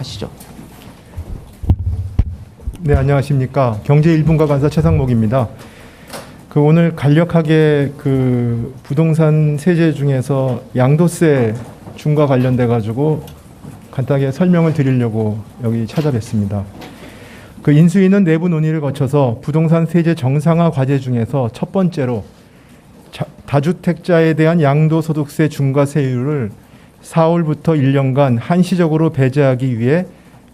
하시죠. 네, 안녕하십니까. 경제 1분가 간사 최상목입니다. 오늘 간략하게 부동산 세제 중에서 양도세 중과 관련돼 가지고 간단하게 설명을 드리려고 여기 찾아뵙습니다. 인수위는 내부 논의를 거쳐서 부동산 세제 정상화 과제 중에서 첫 번째로 다주택자에 대한 양도소득세 중과세율을 4월부터 1년간 한시적으로 배제하기 위해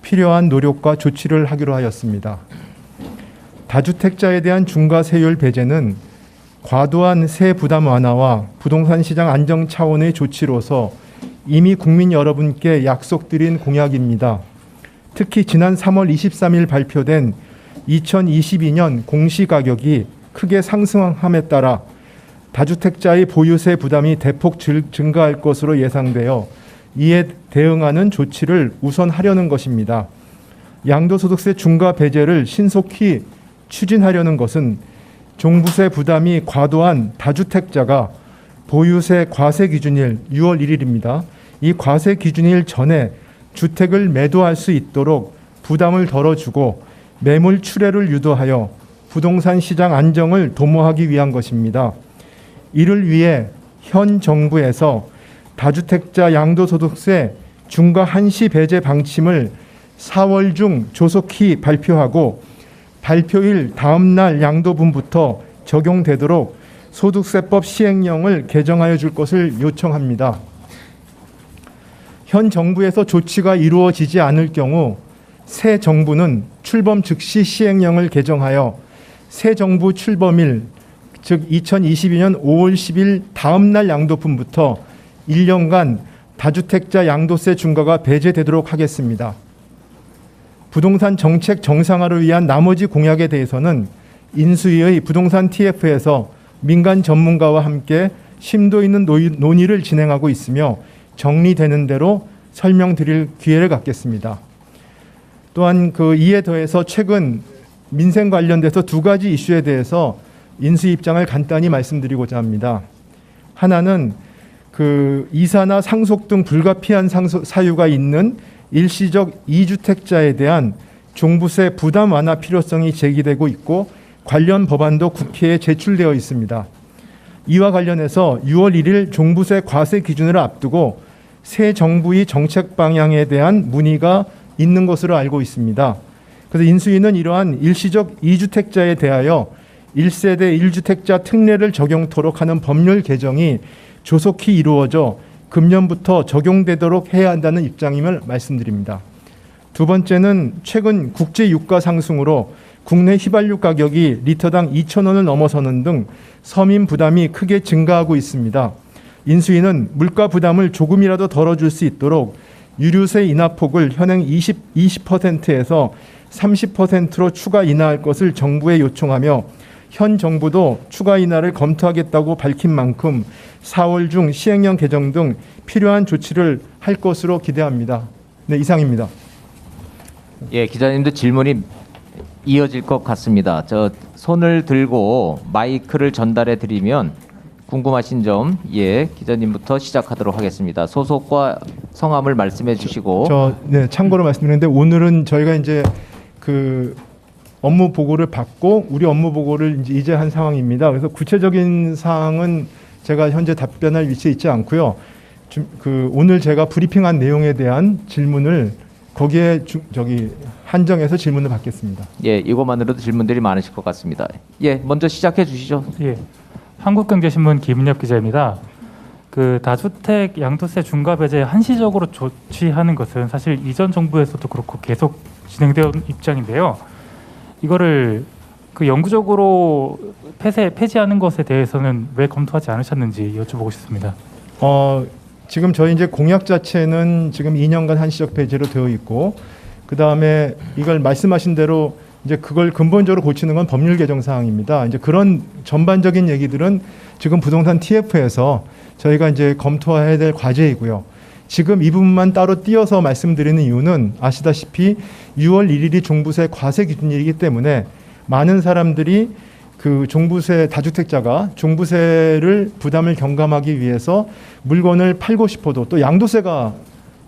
필요한 노력과 조치를 하기로 하였습니다. 다주택자에 대한 중과세율 배제는 과도한 세 부담 완화와 부동산 시장 안정 차원의 조치로서 이미 국민 여러분께 약속드린 공약입니다. 특히 지난 3월 23일 발표된 2022년 공시가격이 크게 상승함에 따라 다주택자의 보유세 부담이 대폭 증가할 것으로 예상되어 이에 대응하는 조치를 우선하려는 것입니다. 양도소득세 중과 배제를 신속히 추진하려는 것은 종부세 부담이 과도한 다주택자가 보유세 과세 기준일 6월 1일입니다. 이 과세 기준일 전에 주택을 매도할 수 있도록 부담을 덜어주고 매물 출회를 유도하여 부동산 시장 안정을 도모하기 위한 것입니다. 이를 위해 현 정부에서 다주택자 양도소득세 중과 한시 배제 방침을 4월 중 조속히 발표하고 발표일 다음 날 양도분부터 적용되도록 소득세법 시행령을 개정하여 줄 것을 요청합니다. 현 정부에서 조치가 이루어지지 않을 경우 새 정부는 출범 즉시 시행령을 개정하여 새 정부 출범일 즉 2022년 5월 10일 다음 날 양도분부터 1년간 다주택자 양도세 중과가 배제되도록 하겠습니다. 부동산 정책 정상화를 위한 나머지 공약에 대해서는 인수위의 부동산 TF에서 민간 전문가와 함께 심도 있는 논의를 진행하고 있으며 정리되는 대로 설명드릴 기회를 갖겠습니다. 또한 이에 더해서 최근 민생 관련돼서 두 가지 이슈에 대해서 인수위 입장을 간단히 말씀드리고자 합니다. 하나는 이사나 상속 등 불가피한 사유가 있는 일시적 2주택자에 대한 종부세 부담 완화 필요성이 제기되고 있고 관련 법안도 국회에 제출되어 있습니다. 이와 관련해서 6월 1일 종부세 과세 기준을 앞두고 새 정부의 정책 방향에 대한 문의가 있는 것으로 알고 있습니다. 그래서 인수위는 이러한 일시적 2주택자에 대하여 1세대 1주택자 특례를 적용토록 하는 법률 개정이 조속히 이루어져 금년부터 적용되도록 해야 한다는 입장임을 말씀드립니다. 두 번째는 최근 국제 유가 상승으로 국내 휘발유 가격이 리터당 2,000원을 넘어서는 등 서민 부담이 크게 증가하고 있습니다. 인수위는 물가 부담을 조금이라도 덜어줄 수 있도록 유류세 인하폭을 현행 20%에서 30%로 추가 인하할 것을 정부에 요청하며 현 정부도 추가 인하를 검토하겠다고 밝힌 만큼 4월 중 시행령 개정 등 필요한 조치를 할 것으로 기대합니다. 네, 이상입니다. 예, 기자님도 질문이 이어질 것 같습니다. 손을 들고 마이크를 전달해 드리면 궁금하신 점, 기자님부터 시작하도록 하겠습니다. 소속과 성함을 말씀해 주시고. 참고로 말씀드리는데 오늘은 저희가 이제 업무 보고를 받고 우리 업무 보고를 이제 한 상황입니다. 그래서 구체적인 사항은 제가 현재 답변할 위치에 있지 않고요. 오늘 제가 브리핑한 내용에 대한 질문을 거기에 한정해서 질문을 받겠습니다. 예, 이것만으로도 질문들이 많으실 것 같습니다. 예, 먼저 시작해 주시죠. 예, 한국경제신문 김은엽 기자입니다. 다주택 양도세 중과 배제 한시적으로 조치하는 것은 사실 이전 정부에서도 그렇고 계속 진행되어 온 입장인데요. 이거를 영구적으로 폐지하는 것에 대해서는 왜 검토하지 않으셨는지 여쭤보고 싶습니다. 지금 저희 이제 공약 자체는 지금 2년간 한시적 배제로 되어 있고, 그 다음에 이걸 말씀하신 대로 이제 그걸 근본적으로 고치는 건 법률 개정 사항입니다. 이제 그런 전반적인 얘기들은 지금 부동산 TF에서 저희가 이제 검토해야 될 과제이고요. 지금 이 부분만 따로 띄어서 말씀드리는 이유는 아시다시피 6월 1일이 종부세 과세 기준일이기 때문에 많은 사람들이 종부세 다주택자가 종부세를 부담을 경감하기 위해서 물건을 팔고 싶어도 또 양도세가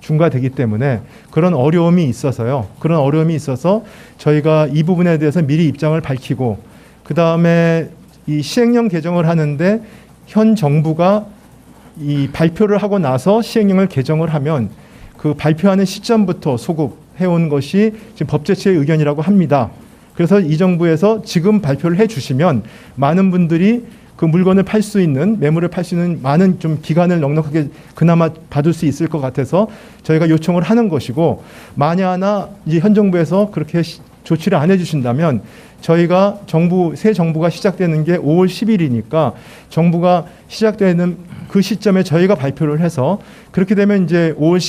중과되기 때문에 그런 어려움이 있어서요. 그런 어려움이 있어서 저희가 이 부분에 대해서 미리 입장을 밝히고 그 다음에 이 시행령 개정을 하는데 현 정부가 이 발표를 하고 나서 시행령을 개정을 하면 그 발표하는 시점부터 소급해온 것이 지금 법제처의 의견이라고 합니다. 그래서 이 정부에서 지금 발표를 해주시면 많은 분들이 그 물건을 팔 수 있는 매물을 팔 수 있는 많은 좀 기간을 넉넉하게 그나마 받을 수 있을 것 같아서 저희가 요청을 하는 것이고 만약 하나 이제 현 정부에서 그렇게 조치를 안 해주신다면 저희가 새 정부가 시작되는 게 5월 10일이니까 정부가 시작되는 그 시점에 저희가 발표를 해서 그렇게 되면 이제 5월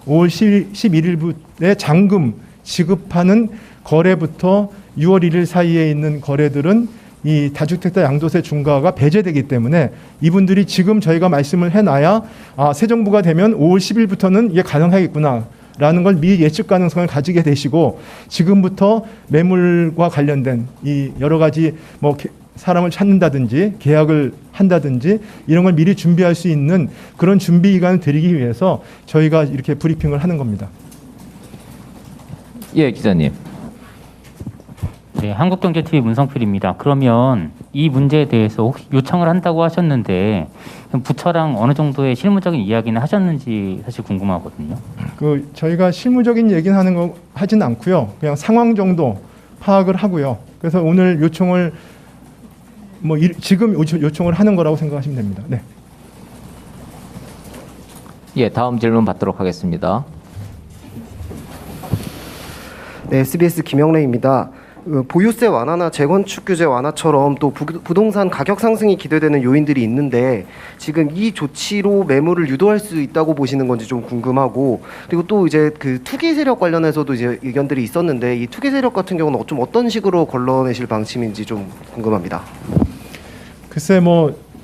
11일부터의 잔금 지급하는 거래부터 6월 1일 사이에 있는 거래들은 이 다주택자 양도세 중과가 배제되기 때문에 이분들이 지금 저희가 말씀을 해놔야 새 정부가 되면 5월 10일부터는 이게 가능하겠구나 라는 걸 미리 예측 가능성을 가지게 되시고 지금부터 매물과 관련된 이 여러 가지 뭐 사람을 찾는다든지 계약을 한다든지 이런 걸 미리 준비할 수 있는 그런 준비 기간을 드리기 위해서 저희가 이렇게 브리핑을 하는 겁니다. 예, 기자님. 네, 한국경제TV 문성필입니다. 그러면 이 문제에 대해서 혹시 요청을 한다고 하셨는데 부처랑 어느 정도의 실무적인 이야기는 하셨는지 사실 궁금하거든요. 그 저희가 실무적인 얘기는 하는 거 하진 않고요. 그냥 상황 정도 파악을 하고요. 그래서 오늘 요청을 지금 요청을 하는 거라고 생각하시면 됩니다. 네. 예, 다음 질문 받도록 하겠습니다. 네, SBS 김영래입니다. 보유세 완화나 재건축 규제 완화처럼 또 부동산 가격 상승이 기대되는 요인들이 있는데 지금 이 조치로 매물을 유도할 수 있다고 보시는 건지 좀 궁금하고 그리고 또 이제 그 투기 세력 관련해서도 이제 의견들이 있었는데 이 투기 세력 같은 경우는 좀 어떤 식으로 걸러내실 방침인지 좀 궁금합니다. 글쎄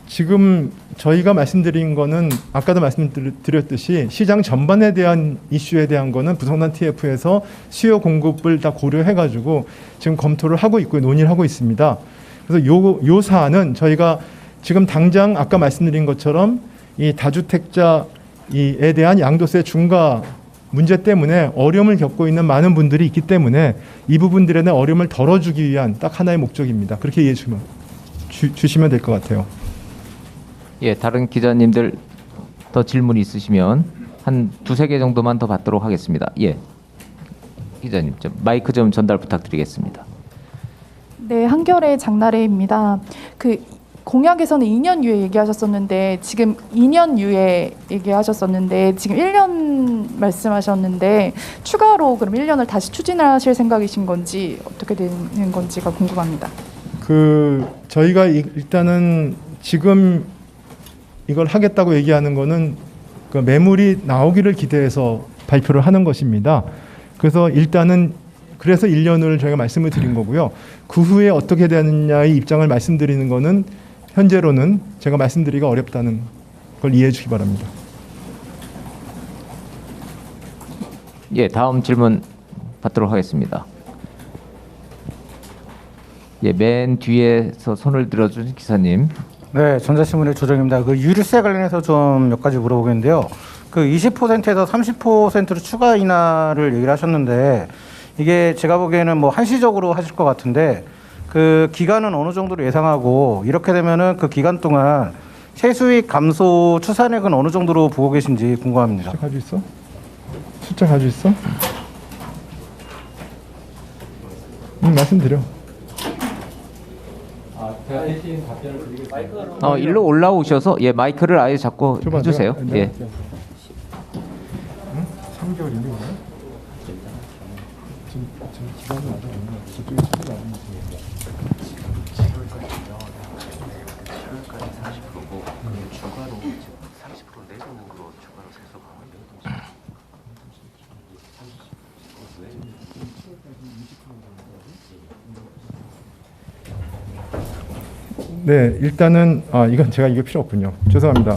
지금 저희가 말씀드린 거는 아까도 말씀드렸듯이 시장 전반에 대한 이슈에 대한 거는 부동산 TF에서 수요 공급을 다 고려해가지고 지금 검토를 하고 있고 논의를 하고 있습니다. 그래서 요 사안은 저희가 지금 당장 아까 말씀드린 것처럼 이 다주택자에 대한 양도세 중과 문제 때문에 어려움을 겪고 있는 많은 분들이 있기 때문에 이 부분들에 대한 어려움을 덜어주기 위한 딱 하나의 목적입니다. 그렇게 이해해 주시면 될 것 같아요. 예, 다른 기자님들 더 질문 있으시면 한 두세 개 정도만 더 받도록 하겠습니다. 예, 기자님 마이크 좀 전달 부탁드리겠습니다. 네, 한겨레 장나래입니다. 그 공약에서는 2년 유예 얘기하셨었는데 지금 2년 유예 얘기하셨었는데 지금 1년 말씀하셨는데 추가로 그럼 1년을 다시 추진하실 생각이신 건지 어떻게 되는 건지가 궁금합니다. 저희가 일단은 지금 이걸 하겠다고 얘기하는 거는 그 매물이 나오기를 기대해서 발표를 하는 것입니다. 그래서 일단은 그래서 1년을 저희가 말씀을 드린 거고요. 그 후에 어떻게 되느냐의 입장을 말씀드리는 거는 현재로는 제가 말씀드리기가 어렵다는 걸 이해해 주시기 바랍니다. 예, 다음 질문 받도록 하겠습니다. 예, 맨 뒤에서 손을 들어준 기사님. 네, 전자신문의 조정입니다. 그 유류세 관련해서 좀 몇 가지 물어보겠는데요. 그 20%에서 30%로 추가 인하를 얘기를 하셨는데 이게 제가 보기에는 뭐 한시적으로 하실 것 같은데 그 기간은 어느 정도로 예상하고 이렇게 되면은 그 기간 동안 세수익 감소 추산액은 어느 정도로 보고 계신지 궁금합니다. 숫자 가지고 있어? 숫자 가지고 있어? 말씀드려. 일로 올라오셔서 예, 마이크를 아예 잡고 해주세요. 예. 3개월인데 지금 기간이 아직 없나? 저쪽에 소리가 안 나서. 7월까지 40%고 추가로 30% 내정으로 추가로 세수가 네, 일단은 이건 제가 이게 필요 없군요. 죄송합니다.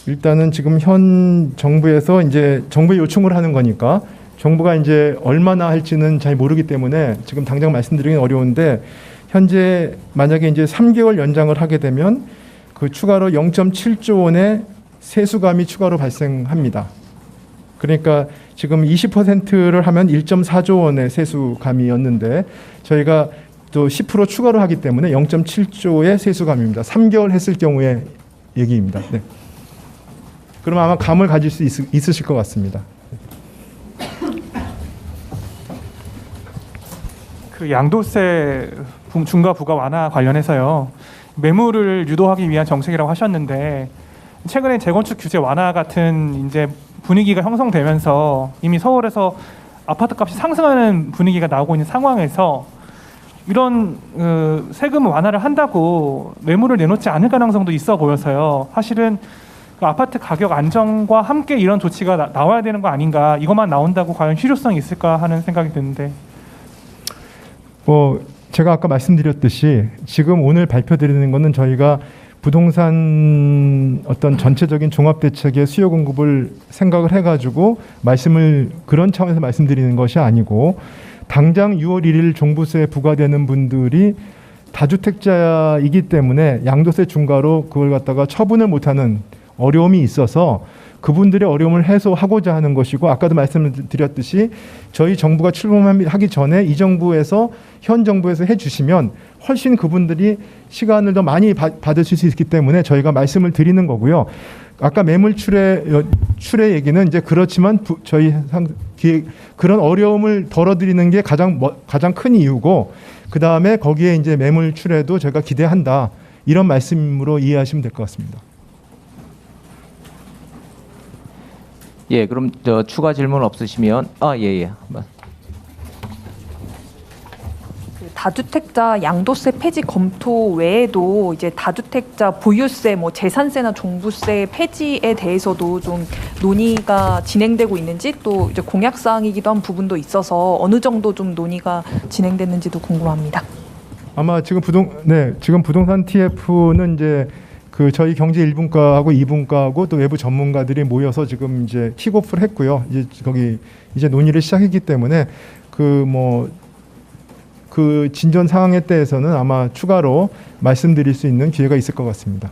일단은 지금 현 정부에서 이제 정부에 요청을 하는 거니까 정부가 이제 얼마나 할지는 잘 모르기 때문에 지금 당장 말씀드리긴 어려운데 현재 만약에 이제 3개월 연장을 하게 되면 그 추가로 0.7조 원의 세수감이 추가로 발생합니다. 그러니까 지금 20%를 하면 1.4조 원의 세수감이었는데 저희가 또 10% 추가로 하기 때문에 0.7조의 세수감입니다. 3개월 했을 경우의 얘기입니다. 네. 그럼 아마 감을 가질 수 있으실 것 같습니다. 그 양도세 중과 부과 완화 관련해서요. 매물을 유도하기 위한 정책이라고 하셨는데 최근에 재건축 규제 완화 같은 이제 분위기가 형성되면서 이미 서울에서 아파트 값이 상승하는 분위기가 나오고 있는 상황에서 이런 세금 완화를 한다고 매물을 내놓지 않을 가능성도 있어 보여서요. 사실은 그 아파트 가격 안정과 함께 이런 조치가 나와야 되는 거 아닌가. 이것만 나온다고 과연 실효성이 있을까 하는 생각이 드는데. 제가 아까 말씀드렸듯이 지금 오늘 발표드리는 것은 저희가 부동산 어떤 전체적인 종합대책의 수요 공급을 생각을 해가지고 그런 차원에서 말씀드리는 것이 아니고 당장 6월 1일 종부세 부과되는 분들이 다주택자이기 때문에 양도세 중과로 그걸 갖다가 처분을 못하는 어려움이 있어서 그분들의 어려움을 해소하고자 하는 것이고 아까도 말씀을 드렸듯이 저희 정부가 출범하기 전에 이 정부에서 현 정부에서 해주시면 훨씬 그분들이 시간을 더 많이 받으실 수 있기 때문에 저희가 말씀을 드리는 거고요. 아까 매물 출회 얘기는 이제 그렇지만 저희 그런 어려움을 덜어드리는 게 가장 큰 이유고 그 다음에 거기에 이제 매물 출회도 저희가 기대한다 이런 말씀으로 이해하시면 될 것 같습니다. 예, 그럼 추가 질문 없으시면 예. 다주택자 양도세 폐지 검토 외에도 이제 다주택자 보유세, 뭐 재산세나 종부세 폐지에 대해서도 좀 논의가 진행되고 있는지 또 이제 공약 사항이기도 한 부분도 있어서 어느 정도 좀 논의가 진행됐는지도 궁금합니다. 아마 지금 부동산 TF는 이제 저희 경제 1분과하고 2분과하고 또 외부 전문가들이 모여서 지금 이제 킥오프를 했고요. 이제 논의를 시작했기 때문에 그 진전 상황에 대해서는 아마 추가로 말씀드릴 수 있는 기회가 있을 것 같습니다.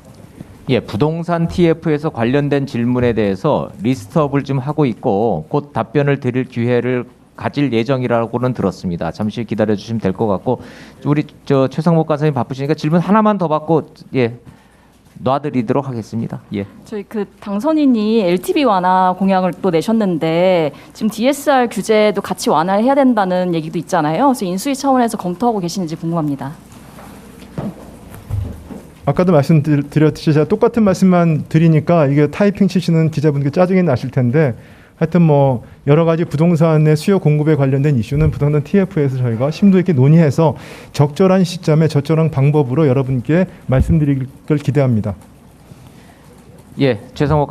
예, 부동산 TF에서 관련된 질문에 대해서 리스트업을 좀 하고 있고 곧 답변을 드릴 기회를 가질 예정이라고는 들었습니다. 잠시 기다려 주시면 될 것 같고 우리 최상목 간사님 바쁘시니까 질문 하나만 더 받고 놔드리도록 하겠습니다. 예. 저희 당선인이 LTV 완화 공약을 또 내셨는데 지금 DSR 규제도 같이 완화를 해야 된다는 얘기도 있잖아요. 그래서 인수위 차원에서 검토하고 계시는지 궁금합니다. 아까도 말씀드렸듯이 제가 똑같은 말씀만 드리니까 이게 타이핑 치시는 기자분들 짜증이 나실 텐데 하여튼 여러 가지 부동산의 수요 공급에 관련된 이슈는 부동산 TF에서 저희가 심도 있게 논의해서 적절한 시점에 적절한 방법으로 여러분께 말씀드릴 걸 기대합니다. 예, 최상목